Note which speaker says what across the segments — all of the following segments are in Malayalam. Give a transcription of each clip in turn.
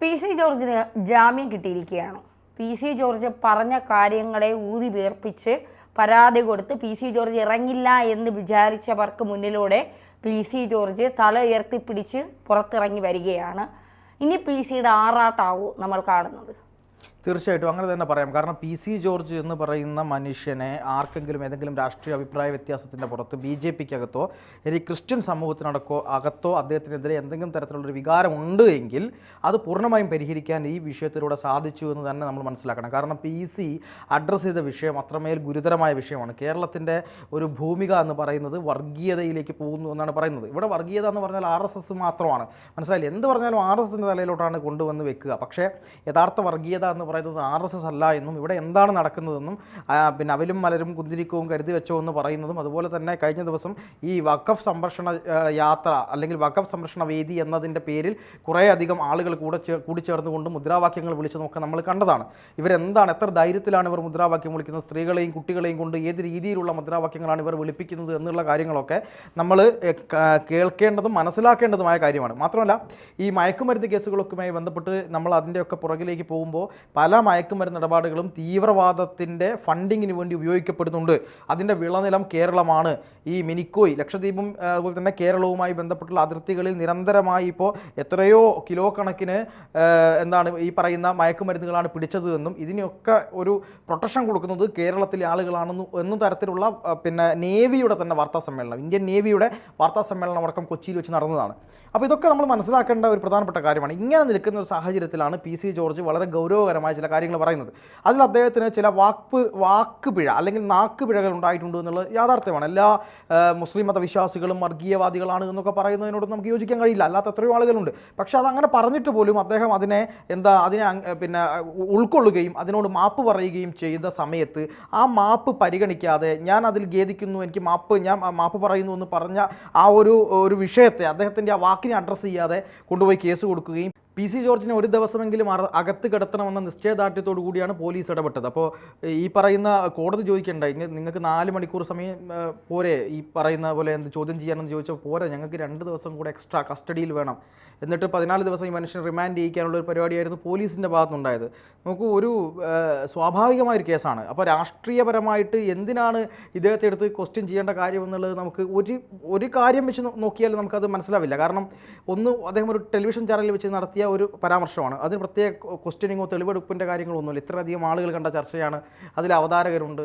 Speaker 1: പി സി ജോർജിന് ജാമ്യം കിട്ടിയിരിക്കുകയാണ്. പി സി ജോർജ് പറഞ്ഞ കാര്യങ്ങളെ ഊതി വീർപ്പിച്ച് പരാതി കൊടുത്ത് പി സി ജോർജ് ഇറങ്ങില്ല എന്ന് വിചാരിച്ചവർക്ക് മുന്നിലൂടെ പി സി ജോർജ് തല ഉയർത്തിപ്പിടിച്ച് പുറത്തിറങ്ങി വരികയാണ്. ഇനി പി സിയുടെ ആറാട്ടാവും നമ്മൾ കാണുന്നത്.
Speaker 2: തീർച്ചയായിട്ടും അങ്ങനെ തന്നെ പറയാം. കാരണം പി സി ജോർജ് എന്ന് പറയുന്ന മനുഷ്യനെ ആർക്കെങ്കിലും ഏതെങ്കിലും രാഷ്ട്രീയ അഭിപ്രായ വ്യത്യാസത്തിൻ്റെ പുറത്ത് BJPക്കകത്തോ ഇനി ക്രിസ്ത്യൻ അകത്തോ അദ്ദേഹത്തിനെതിരെ എന്തെങ്കിലും തരത്തിലുള്ളൊരു വികാരം ഉണ്ട് എങ്കിൽ അത് പൂർണ്ണമായും പരിഹരിക്കാൻ ഈ വിഷയത്തിലൂടെ സാധിച്ചു എന്ന് തന്നെ നമ്മൾ മനസ്സിലാക്കണം. കാരണം പി സി അഡ്രസ്സ് ചെയ്ത വിഷയം അത്രമേൽ ഗുരുതരമായ വിഷയമാണ്. കേരളത്തിൻ്റെ ഒരു ഭൂമിക എന്ന് പറയുന്നത് വർഗീയതയിലേക്ക് പോകുന്നു എന്നാണ് പറയുന്നത്. ഇവിടെ വർഗീയത എന്ന് പറഞ്ഞാൽ RSS മാത്രമാണ്. മനസ്സിലായില്ല, എന്ത് പറഞ്ഞാലും RSSൻ്റെ തലയിലോട്ടാണ് കൊണ്ടുവന്ന് വെക്കുക. പക്ഷേ യഥാർത്ഥ വർഗീയത എന്ന് പറയുന്നത് RSS അല്ല എന്നും ഇവിടെ എന്താണ് നടക്കുന്നതെന്നും പിന്നെ അവലും മലരും കുന്തിരിക്കവും കരുതി വെച്ചോ എന്ന് പറയുന്നതും, അതുപോലെ തന്നെ കഴിഞ്ഞ ദിവസം ഈ വഖഫ് സംരക്ഷണ യാത്ര അല്ലെങ്കിൽ വഖഫ് സംരക്ഷണ വേദി എന്നതിൻ്റെ പേരിൽ കുറേയധികം ആളുകൾ കൂടിച്ചേർന്നുകൊണ്ട് മുദ്രാവാക്യങ്ങൾ വിളിച്ചതൊക്കെ നമ്മൾ കണ്ടതാണ്. ഇവരെന്താണ്, എത്ര ധൈര്യത്തിലാണ് ഇവർ മുദ്രാവാക്യം വിളിക്കുന്നത്, സ്ത്രീകളെയും കുട്ടികളെയും കൊണ്ട് ഏത് രീതിയിലുള്ള മുദ്രാവാക്യങ്ങളാണ് ഇവർ വിളിപ്പിക്കുന്നത് എന്നുള്ള കാര്യങ്ങളൊക്കെ നമ്മൾ കേൾക്കേണ്ടതും മനസ്സിലാക്കേണ്ടതുമായ കാര്യമാണ്. മാത്രമല്ല ഈ മയക്കുമരുന്ന് കേസുകളൊക്കെയുമായി ബന്ധപ്പെട്ട് നമ്മൾ അതിൻ്റെയൊക്കെ പുറകിലേക്ക് പോകുമ്പോൾ പല മയക്കുമരുന്ന് ഇടപാടുകളും തീവ്രവാദത്തിൻ്റെ ഫണ്ടിങ്ങിന് വേണ്ടി ഉപയോഗിക്കപ്പെടുന്നുണ്ട്. അതിൻ്റെ വിളനിലം കേരളമാണ്. ഈ മിനിക്കോയ്, ലക്ഷദ്വീപും അതുപോലെ തന്നെ കേരളവുമായി ബന്ധപ്പെട്ടുള്ള അതിർത്തികളിൽ നിരന്തരമായി ഇപ്പോൾ എത്രയോ കിലോ കണക്കിന് ഈ പറയുന്ന മയക്കുമരുന്നുകളാണ് പിടിച്ചത് എന്നും ഇതിനൊക്കെ ഒരു പ്രൊട്ടക്ഷൻ കൊടുക്കുന്നത് കേരളത്തിലെ ആളുകളാണെന്നും തരത്തിലുള്ള പിന്നെ നേവിയുടെ തന്നെ വാർത്താ സമ്മേളനം, ഇന്ത്യൻ നേവിയുടെ വാർത്താ സമ്മേളനം അടക്കം കൊച്ചിയിൽ വെച്ച് നടന്നതാണ്. അപ്പോൾ ഇതൊക്കെ നമ്മൾ മനസ്സിലാക്കേണ്ട ഒരു പ്രധാനപ്പെട്ട കാര്യമാണ്. ഇങ്ങനെ നിൽക്കുന്ന ഒരു സാഹചര്യത്തിലാണ് പി സി ജോർജ് വളരെ ഗൗരവകരമായ ചില കാര്യങ്ങൾ പറയുന്നത്. അതിൽ അദ്ദേഹത്തിന് ചില വാക്കുപിഴ അല്ലെങ്കിൽ നാക്കുപിഴകൾ ഉണ്ടായിട്ടുണ്ട് എന്നുള്ളത് യാഥാർത്ഥ്യമാണ്. എല്ലാ മുസ്ലിം മതവിശ്വാസികളും വർഗീയവാദികളാണ് എന്നൊക്കെ പറയുന്നതിനോട് നമുക്ക് യോജിക്കാൻ കഴിയില്ല, അല്ലാത്ത എത്രയോ ആളുകളുണ്ട്. പക്ഷേ അതങ്ങനെ പറഞ്ഞിട്ട് പോലും അദ്ദേഹം അതിനെ പിന്നെ ഉൾക്കൊള്ളുകയും അതിനോട് മാപ്പ് പറയുകയും ചെയ്ത സമയത്ത് ആ മാപ്പ് പരിഗണിക്കാതെ ഞാൻ അതിൽ ഖേദിക്കുന്നു, ഞാൻ മാപ്പ് പറയുന്നു എന്ന് പറഞ്ഞ ആ ഒരു വിഷയത്തെ അദ്ദേഹത്തിൻ്റെ ആ വാക്കിനെ അഡ്രസ്സ് ചെയ്യാതെ കൊണ്ടുപോയി കേസ് കൊടുക്കുകയും പി സി ജോർജിനെ ഒരു ദിവസമെങ്കിലും അകത്ത് കിടത്തണമെന്ന നിശ്ചയദാർഢ്യത്തോടു കൂടിയാണ് പോലീസ് ഇടപെട്ടത്. അപ്പോൾ ഈ പറയുന്ന കോടതി ചോദിക്കേണ്ട, നിങ്ങൾക്ക് 4 മണിക്കൂർ സമയം പോരെ ഈ പറയുന്ന പോലെ ചോദ്യം ചെയ്യാനെന്ന് ചോദിച്ചാൽ പോരെ, ഞങ്ങൾക്ക് 2 ദിവസം കൂടെ എക്സ്ട്രാ കസ്റ്റഡിയിൽ വേണം, എന്നിട്ട് 14 ദിവസം ഈ മനുഷ്യനെ റിമാൻഡ് ചെയ്യിക്കാനുള്ള ഒരു പരിപാടിയായിരുന്നു പോലീസിൻ്റെ ഭാഗത്തുനിന്നുണ്ടായത്. നമുക്ക് ഒരു സ്വാഭാവികമായൊരു കേസാണ്. അപ്പോൾ രാഷ്ട്രീയപരമായിട്ട് എന്തിനാണ് ഇദ്ദേഹത്തെ എടുത്ത് ക്വസ്റ്റ്യൻ ചെയ്യേണ്ട കാര്യം എന്നുള്ളത് നമുക്ക് ഒരു കാര്യം വെച്ച് നോക്കിയാലും നമുക്കത് മനസ്സിലാവില്ല. കാരണം ഒന്ന്, അദ്ദേഹം ഒരു ടെലിവിഷൻ ചാനലിൽ വെച്ച് നടത്തിയ ഒരു പരാമർശമാണ്. അതിന് പ്രത്യേക ക്വസ്റ്റ്യനിങ്ങോ തെളിവെടുപ്പിൻ്റെ കാര്യങ്ങളൊന്നുമില്ല. ഇത്രയധികം ആളുകൾ കണ്ട ചർച്ചയാണ്, അതിൽ അവതാരകരുണ്ട്,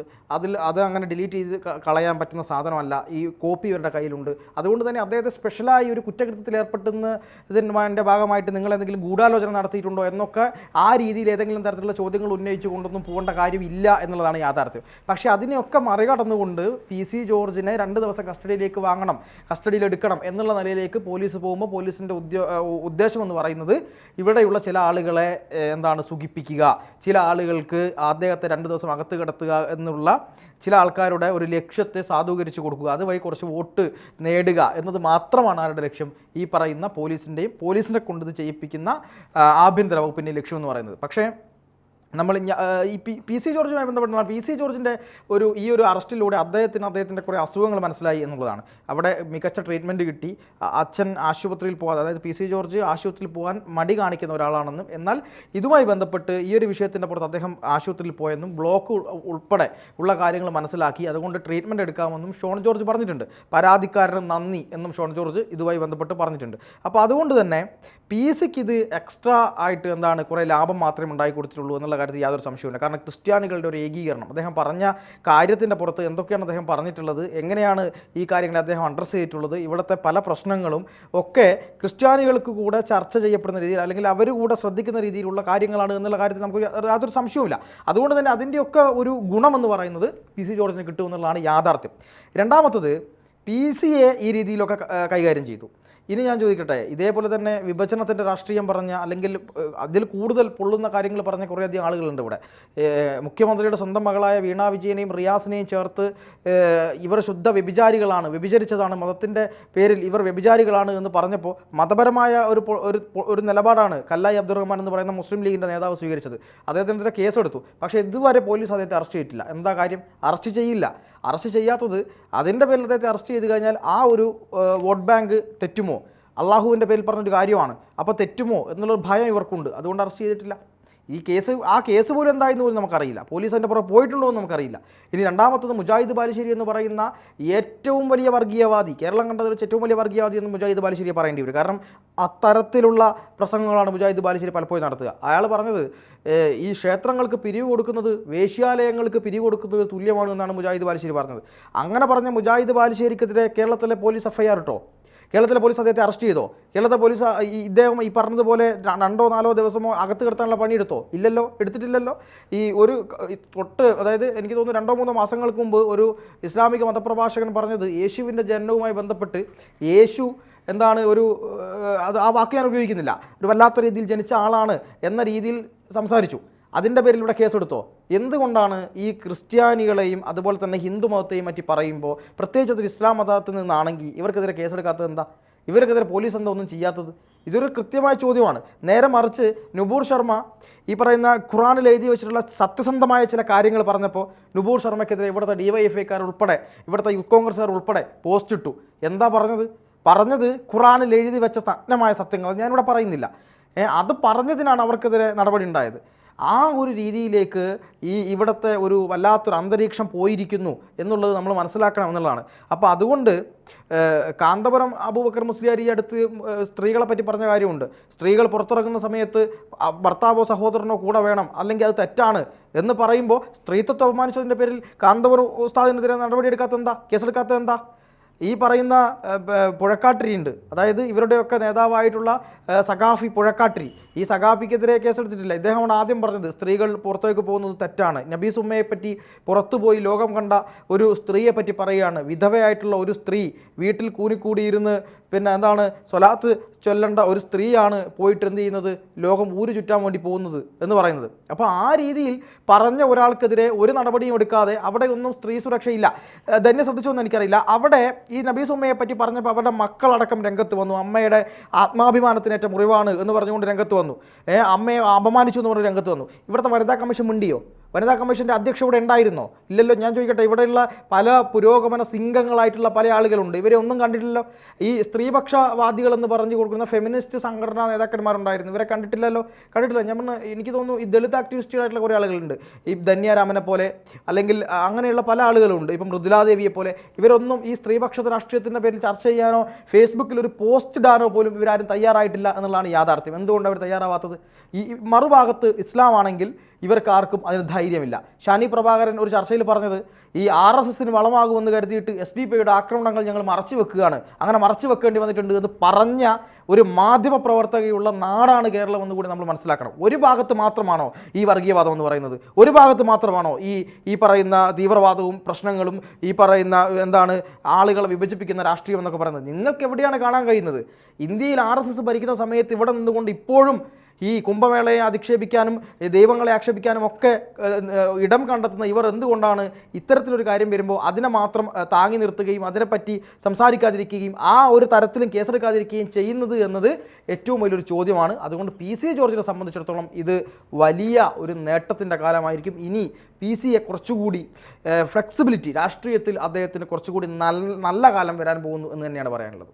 Speaker 2: അത് അങ്ങനെ ഡിലീറ്റ് ചെയ്ത് കളയാൻ പറ്റുന്ന സാധനമല്ല, ഈ കോപ്പി ഇവരുടെ കയ്യിലുണ്ട്. അതുകൊണ്ട് തന്നെ അദ്ദേഹത്തെ സ്പെഷ്യലായി ഒരു കുറ്റകൃത്യത്തിൽ ഏർപ്പെടുന്നതിൻ്റെ ഭാഗമായിട്ട് നിങ്ങൾ എന്തെങ്കിലും ഗൂഢാലോചന നടത്തിയിട്ടുണ്ടോ എന്നൊക്കെ ആ രീതിയിൽ ഏതെങ്കിലും തരത്തിലുള്ള ചോദ്യങ്ങൾ ഉന്നയിച്ചു കൊണ്ടൊന്നും പോകേണ്ട കാര്യമില്ല എന്നുള്ളതാണ് യാഥാർത്ഥ്യം. പക്ഷേ അതിനെയൊക്കെ മറികടന്നുകൊണ്ട് പി സി ജോർജിനെ 2 ദിവസം കസ്റ്റഡിയിലേക്ക് വാങ്ങണം, കസ്റ്റഡിയിലെടുക്കണം എന്നുള്ള നിലയിലേക്ക് പോലീസ് പോകുമ്പോൾ പോലീസിൻ്റെ ഉദ്ദേശം എന്ന് പറയുന്നത് ഇവിടെയുള്ള ചില ആളുകളെ സുഖിപ്പിക്കുക, ചില ആളുകൾക്ക് അദ്ദേഹത്തെ 2 ദിവസം അകത്ത് കിടത്തുക എന്നുള്ള ചില ആൾക്കാരുടെ ഒരു ലക്ഷ്യത്തെ സാധൂകരിച്ച് കൊടുക്കുക, അതുവഴി കുറച്ച് വോട്ട് നേടുക എന്നത് മാത്രമാണ് അവരുടെ ലക്ഷ്യം. ഈ പറയുന്ന പോലീസിനെ കൊണ്ട് ഇത് ചെയ്യിപ്പിക്കുന്ന ആഭ്യന്തര വകുപ്പിൻ്റെ ലക്ഷ്യം എന്ന് പറയുന്നത്. പക്ഷേ നമ്മൾ ഈ പി സി ജോർജുമായി ബന്ധപ്പെട്ടാണ് പി സി ജോർജിൻ്റെ ഈ ഒരു അറസ്റ്റിലൂടെ അദ്ദേഹത്തിൻ്റെ കുറേ അസുഖങ്ങൾ മനസ്സിലായി എന്നുള്ളതാണ്. അവിടെ മികച്ച ട്രീറ്റ്മെൻറ്റ് കിട്ടി, അച്ഛൻ ആശുപത്രിയിൽ പോകാതെ, അതായത് പി സി ജോർജ് ആശുപത്രിയിൽ പോകാൻ മടി കാണിക്കുന്ന ഒരാളാണെന്നും എന്നാൽ ഇതുമായി ബന്ധപ്പെട്ട് ഈ ഒരു വിഷയത്തിൻ്റെ പുറത്ത് അദ്ദേഹം ആശുപത്രിയിൽ പോയെന്നും ബ്ലോക്ക് ഉൾപ്പെടെ ഉള്ള കാര്യങ്ങൾ മനസ്സിലാക്കി അതുകൊണ്ട് ട്രീറ്റ്മെൻറ്റ് എടുക്കാമെന്നും ഷോൺ ജോർജ് പറഞ്ഞിട്ടുണ്ട്. പരാതിക്കാരന് നന്ദി എന്നും ഷോൺ ജോർജ് ഇതുമായി ബന്ധപ്പെട്ട് പറഞ്ഞിട്ടുണ്ട്. അപ്പോൾ അതുകൊണ്ട് തന്നെ പി സിക്ക് ഇത് എക്സ്ട്രാ ആയിട്ട് കുറേ ലാഭം മാത്രമേ ഉണ്ടായി കൊടുത്തിട്ടുള്ളൂ എന്നുള്ള കാര്യത്തിൽ യാതൊരു സംശയമില്ല. കാരണം ക്രിസ്ത്യാനികളുടെ ഒരു ഏകീകരണം, അദ്ദേഹം പറഞ്ഞ കാര്യത്തിൻ്റെ പുറത്ത് എന്തൊക്കെയാണ് അദ്ദേഹം പറഞ്ഞിട്ടുള്ളത്, എങ്ങനെയാണ് ഈ കാര്യങ്ങളെ അദ്ദേഹം അഡ്രസ്സ് ചെയ്തിട്ടുള്ളത്, ഇവിടുത്തെ പല പ്രശ്നങ്ങളും ഒക്കെ ക്രിസ്ത്യാനികൾക്ക് കൂടെ ചർച്ച ചെയ്യപ്പെടുന്ന രീതിയിൽ അല്ലെങ്കിൽ അവർ കൂടെ ശ്രദ്ധിക്കുന്ന രീതിയിലുള്ള കാര്യങ്ങളാണ് എന്നുള്ള കാര്യത്തിൽ നമുക്ക് യാതൊരു സംശയവുമില്ല. അതുകൊണ്ട് തന്നെ അതിൻ്റെയൊക്കെ ഒരു ഗുണമെന്ന് പറയുന്നത് പി സി ജോർജിന് കിട്ടുമെന്നുള്ളതാണ് യാഥാർത്ഥ്യം. രണ്ടാമത്തത്, പി സിയെ ഈ രീതിയിലൊക്കെ കൈകാര്യം ചെയ്തു. ഇനി ഞാൻ ചോദിക്കട്ടെ, ഇതേപോലെ തന്നെ വിഭജനത്തിൻ്റെ രാഷ്ട്രീയം പറഞ്ഞ അല്ലെങ്കിൽ അതിൽ കൂടുതൽ പൊള്ളുന്ന കാര്യങ്ങൾ പറഞ്ഞ കുറേയധികം ആളുകളുണ്ട് ഇവിടെ. മുഖ്യമന്ത്രിയുടെ സ്വന്തം മകളായ വീണ വിജയനെയും റിയാസിനെയും ചേർത്ത് ഇവർ ശുദ്ധ വ്യഭിചാരികളാണ്, വ്യഭിചരിച്ചതാണ്, മതത്തിൻ്റെ പേരിൽ ഇവർ വ്യഭിചാരികളാണ് എന്ന് പറഞ്ഞപ്പോൾ മതപരമായ ഒരു നിലപാടാണ് കല്ലായി അബ്ദുറഹ്മാൻ എന്ന് പറയുന്ന മുസ്ലിം ലീഗിൻ്റെ നേതാവ് സ്വീകരിച്ചത്. അദ്ദേഹത്തിനെതിരെ കേസെടുത്തു. പക്ഷേ ഇതുവരെ പോലീസ് അദ്ദേഹത്തെ അറസ്റ്റ് ചെയ്തിട്ടില്ല. എന്താ കാര്യം? അറസ്റ്റ് ചെയ്യില്ല. അറസ്റ്റ് ചെയ്യാത്തത് അതിൻ്റെ പേരിൽ അദ്ദേഹത്തെ അറസ്റ്റ് ചെയ്ത് കഴിഞ്ഞാൽ ആ ഒരു വോട്ട് ബാങ്ക് തെറ്റുമോ, അള്ളാഹുവിൻ്റെ പേരിൽ പറഞ്ഞൊരു കാര്യമാണ്, അപ്പോൾ തെറ്റുമോ എന്നുള്ളൊരു ഭയം ഇവർക്കുണ്ട്, അതുകൊണ്ട് അറസ്റ്റ് ചെയ്തിട്ടില്ല. ആ കേസ് പോലും എന്തായെന്ന് പോലും നമുക്കറിയില്ല, പോലീസ് അതിൻ്റെ പുറത്ത് പോയിട്ടുണ്ടോ എന്ന് നമുക്കറിയില്ല. ഇനി രണ്ടാമത്തത് മുജാഹിദ് ബാലുശ്ശേരി എന്ന് പറയുന്ന ഏറ്റവും വലിയ വർഗീയവാദി, കേരളം കണ്ടതിൽ വെച്ച് ഏറ്റവും വലിയ വർഗീയവാദി എന്ന് മുജാഹിദ് ബാലുശ്ശേരിയെ പറയേണ്ടി വരും. കാരണം അത്തരത്തിലുള്ള പ്രസംഗങ്ങളാണ് മുജാഹിദ് ബാലുശ്ശേരി പലപ്പോഴും നടത്തുക. അയാൾ പറഞ്ഞത് ഈ ക്ഷേത്രങ്ങൾക്ക് പിരിവ് കൊടുക്കുന്നത് വേശ്യാലയങ്ങൾക്ക് പിരിവ് കൊടുക്കുന്നത് തുല്യമാണ് എന്നാണ് മുജാഹിദ് ബാലുശ്ശേരി പറഞ്ഞത്. അങ്ങനെ പറഞ്ഞ മുജാഹിദ് ബാലുശ്ശേരിക്കെതിരെ കേരളത്തിലെ പോലീസ് എഫ്ഐആർ ഇട്ടോ? കേരളത്തിലെ പോലീസ് അദ്ദേഹത്തെ അറസ്റ്റ് ചെയ്തോ? കേരളത്തിലെ പോലീസ് ഇദ്ദേഹം ഈ പറഞ്ഞതുപോലെ 2-4 ദിവസമോ അകത്ത് കിടത്താനുള്ള പണിയെടുത്തോ? ഇല്ലല്ലോ, എടുത്തിട്ടില്ലല്ലോ. അതായത് എനിക്ക് തോന്നുന്നു 2-3 മാസങ്ങൾക്ക് മുമ്പ് ഒരു ഇസ്ലാമിക മതപ്രഭാഷകൻ പറഞ്ഞത് യേശുവിൻ്റെ ജനനവുമായി ബന്ധപ്പെട്ട് യേശു എന്താണ് ആ വാക്ക് ഞാൻ ഉപയോഗിക്കുന്നില്ല, ഒരു വല്ലാത്ത രീതിയിൽ ജനിച്ച ആളാണ് എന്ന രീതിയിൽ സംസാരിച്ചു. അതിൻ്റെ പേരിൽ ഇവിടെ കേസെടുത്തോ? എന്തുകൊണ്ടാണ് ഈ ക്രിസ്ത്യാനികളെയും അതുപോലെ തന്നെ ഹിന്ദു മതത്തെയും പറ്റി പറയുമ്പോൾ, പ്രത്യേകിച്ച് അതൊരു ഇസ്ലാം മതത്തിൽ നിന്നാണെങ്കിൽ ഇവർക്കെതിരെ കേസെടുക്കാത്തത് എന്താ? ഇവർക്കെതിരെ പോലീസ് എന്താ ഒന്നും ചെയ്യാത്തത്? ഇതൊരു കൃത്യമായ ചോദ്യമാണ്. നേരെ മറിച്ച് നുപൂർ ശർമ്മ ഈ പറയുന്ന ഖുറാനിൽ എഴുതി വെച്ചിട്ടുള്ള സത്യസന്ധമായ ചില കാര്യങ്ങൾ പറഞ്ഞപ്പോൾ നുപൂർ ശർമ്മയ്ക്കെതിരെ ഇവിടുത്തെ DYFIക്കാർ ഉൾപ്പെടെ ഇവിടുത്തെ യൂത്ത് കോൺഗ്രസ്സുകാർ ഉൾപ്പെടെ പോസ്റ്റ് ഇട്ടു. എന്താ പറഞ്ഞത് ഖുറാനിൽ എഴുതി വെച്ച നഗ്നമായ സത്യങ്ങൾ ഞാനിവിടെ പറയുന്നില്ല. അത് പറഞ്ഞതിനാണ് അവർക്കെതിരെ നടപടി ഉണ്ടായത്. ആ ഒരു രീതിയിലേക്ക് ഇവിടുത്തെ ഒരു വല്ലാത്തൊരു അന്തരീക്ഷം പോയിരിക്കുന്നു എന്നുള്ളത് നമ്മൾ മനസ്സിലാക്കണം എന്നുള്ളതാണ്. അപ്പോൾ അതുകൊണ്ട് കാന്തപുരം അബൂബക്കർ മുസ്ലിയാർ ഈ അടുത്ത് സ്ത്രീകളെ പറ്റി പറഞ്ഞ കാര്യമുണ്ട്. സ്ത്രീകൾ പുറത്തിറങ്ങുന്ന സമയത്ത് ഭർത്താവോ സഹോദരനോ കൂടെ വേണം, അല്ലെങ്കിൽ അത് തെറ്റാണ് എന്ന് പറയുമ്പോൾ സ്ത്രീത്വത്തെ അപമാനിച്ചതിൻ്റെ പേരിൽ കാന്തപുരം ഉസ്താദിനെതിരെ നടപടിയെടുക്കാത്തത് എന്താ? കേസെടുക്കാത്തത് എന്താ? ഈ പറയുന്ന പുഴക്കാട്ടിരി ഉണ്ട്, അതായത് ഇവരുടെയൊക്കെ നേതാവായിട്ടുള്ള സഖാഫി പുഴക്കാട്ടിരി, ഈ സഖാഫിക്കെതിരെ കേസെടുത്തിട്ടില്ല. ഇദ്ദേഹമാണ് ആദ്യം പറഞ്ഞത് സ്ത്രീകൾ പുറത്തേക്ക് പോകുന്നത് തെറ്റാണ്. നബീസ് ഉമ്മയെ പറ്റി പുറത്തുപോയി ലോകം കണ്ട ഒരു സ്ത്രീയെ പറ്റി പറയുകയാണ്, വിധവയായിട്ടുള്ള ഒരു സ്ത്രീ വീട്ടിൽ കൂനിക്കൂടിയിരുന്ന് പിന്നെ എന്താണ് സ്വലാത്ത് ചൊല്ലേണ്ട ഒരു സ്ത്രീയാണ് പോയിട്ട് എന്ത് ചെയ്യുന്നത്, ലോകം ഊര് ചുറ്റാൻ വേണ്ടി പോകുന്നത് എന്ന് പറയുന്നത്. അപ്പോൾ ആ രീതിയിൽ പറഞ്ഞ ഒരാൾക്കെതിരെ ഒരു നടപടിയും എടുക്കാതെ അവിടെ ഒന്നും സ്ത്രീ സുരക്ഷയില്ല. തന്നെ ശ്രദ്ധിച്ചോന്നും എനിക്കറിയില്ല, അവിടെ ഈ നബീസ് ഉമ്മയെ പറ്റി പറഞ്ഞപ്പോൾ അവരുടെ മക്കളടക്കം രംഗത്ത് വന്നു. അമ്മയുടെ ആത്മാഭിമാനത്തിനേറ്റ മുറിവാണ് എന്ന് പറഞ്ഞുകൊണ്ട് രംഗത്ത് വന്നു. അമ്മയെ അപമാനിച്ചു എന്ന് പറഞ്ഞ് രംഗത്ത് വന്നു. ഇവിടുത്തെ വനിതാ കമ്മീഷൻ മിണ്ടിയോ? വനിതാ കമ്മീഷൻ്റെ അധ്യക്ഷ ഇവിടെ ഉണ്ടായിരുന്നോ? ഇല്ലല്ലോ. ഞാൻ ചോദിക്കട്ടെ, ഇവിടെയുള്ള പല പുരോഗമന സിംഗങ്ങളായിട്ടുള്ള പല ആളുകളുണ്ട്, ഇവരെ ഒന്നും കണ്ടിട്ടില്ലല്ലോ. ഈ സ്ത്രീപക്ഷവാദികൾ എന്ന് പറഞ്ഞു കൊടുക്കുന്ന ഫെമിനിസ്റ്റ് സംഘടനാ നേതാക്കന്മാരുണ്ടായിരുന്നു, ഇവരെ കണ്ടിട്ടില്ല. ഞാൻ എനിക്ക് തോന്നുന്നു ഈ ദളിത് ആക്ടിവിസ്റ്റുകളായിട്ടുള്ള കുറേ ആളുകളുണ്ട്, ഈ ധന്യാരാമനെ പോലെ അല്ലെങ്കിൽ അങ്ങനെയുള്ള പല ആളുകളുണ്ട്, ഇപ്പം മൃദുലാദേവിയെ പോലെ. ഇവരൊന്നും ഈ സ്ത്രീപക്ഷ രാഷ്ട്രീയത്തിൻ്റെ പേരിൽ ചർച്ച ചെയ്യാനോ ഫേസ്ബുക്കിൽ ഒരു പോസ്റ്റ് ഇടാനോ പോലും ഇവരാരും തയ്യാറായിട്ടില്ല എന്നുള്ളതാണ് യാഥാർത്ഥ്യം. എന്തുകൊണ്ട് അവർ തയ്യാറാവാത്തത്? ഈ മറുഭാഗത്ത് ഇസ്ലാം ആണെങ്കിൽ ഇവർക്കാർക്കും അതിന് ധൈര്യമില്ല. ഷാനി പ്രഭാകരൻ ഒരു ചർച്ചയിൽ പറഞ്ഞത് ഈ RSSന് വളമാകുമെന്ന് കരുതിയിട്ട് SDPIയുടെ ആക്രമണങ്ങൾ ഞങ്ങൾ മറച്ചു വെക്കുകയാണ്, അങ്ങനെ മറച്ചു വെക്കേണ്ടി വന്നിട്ടുണ്ട് എന്ന് പറഞ്ഞ ഒരു മാധ്യമ പ്രവർത്തകയുള്ള നാടാണ് കേരളം എന്ന് കൂടി നമ്മൾ മനസ്സിലാക്കണം. ഒരു ഭാഗത്ത് മാത്രമാണോ ഈ വർഗീയവാദം എന്ന് പറയുന്നത്? ഒരു ഭാഗത്ത് മാത്രമാണോ ഈ പറയുന്ന തീവ്രവാദവും പ്രശ്നങ്ങളും ഈ പറയുന്ന എന്താണ് ആളുകളെ വിഭജിപ്പിക്കുന്ന രാഷ്ട്രീയം എന്നൊക്കെ പറയുന്നത്? നിങ്ങൾക്ക് എവിടെയാണ് കാണാൻ കഴിയുന്നത്? ഇന്ത്യയിൽ RSS ഭരിക്കുന്ന സമയത്ത് ഇവിടെ നിന്നുകൊണ്ട് ഇപ്പോഴും ഈ കുംഭമേളയെ അധിക്ഷേപിക്കാനും ദൈവങ്ങളെ ആക്ഷേപിക്കാനും ഒക്കെ ഇടം കണ്ടെത്തുന്ന ഇവർ എന്തുകൊണ്ടാണ് ഇത്തരത്തിലൊരു കാര്യം വരുമ്പോൾ അതിനെ മാത്രം താങ്ങി നിർത്തുകയും അതിനെപ്പറ്റി സംസാരിക്കാതിരിക്കുകയും ആ ഒരു തരത്തിലും കേസെടുക്കാതിരിക്കുകയും ചെയ്യുന്നത് എന്നത് ഏറ്റവും വലിയൊരു ചോദ്യമാണ്. അതുകൊണ്ട് PC ജോർജിനെ സംബന്ധിച്ചിടത്തോളം ഇത് വലിയ ഒരു നേട്ടത്തിൻ്റെ കാലമായിരിക്കും. ഇനി PC-യെ കുറച്ചുകൂടി ഫ്ലെക്സിബിലിറ്റി രാഷ്ട്രീയത്തിൽ അദ്ദേഹത്തിന് കുറച്ചുകൂടി നല്ല കാലം വരാൻ പോകുന്നു എന്ന് തന്നെയാണ് പറയാനുള്ളത്.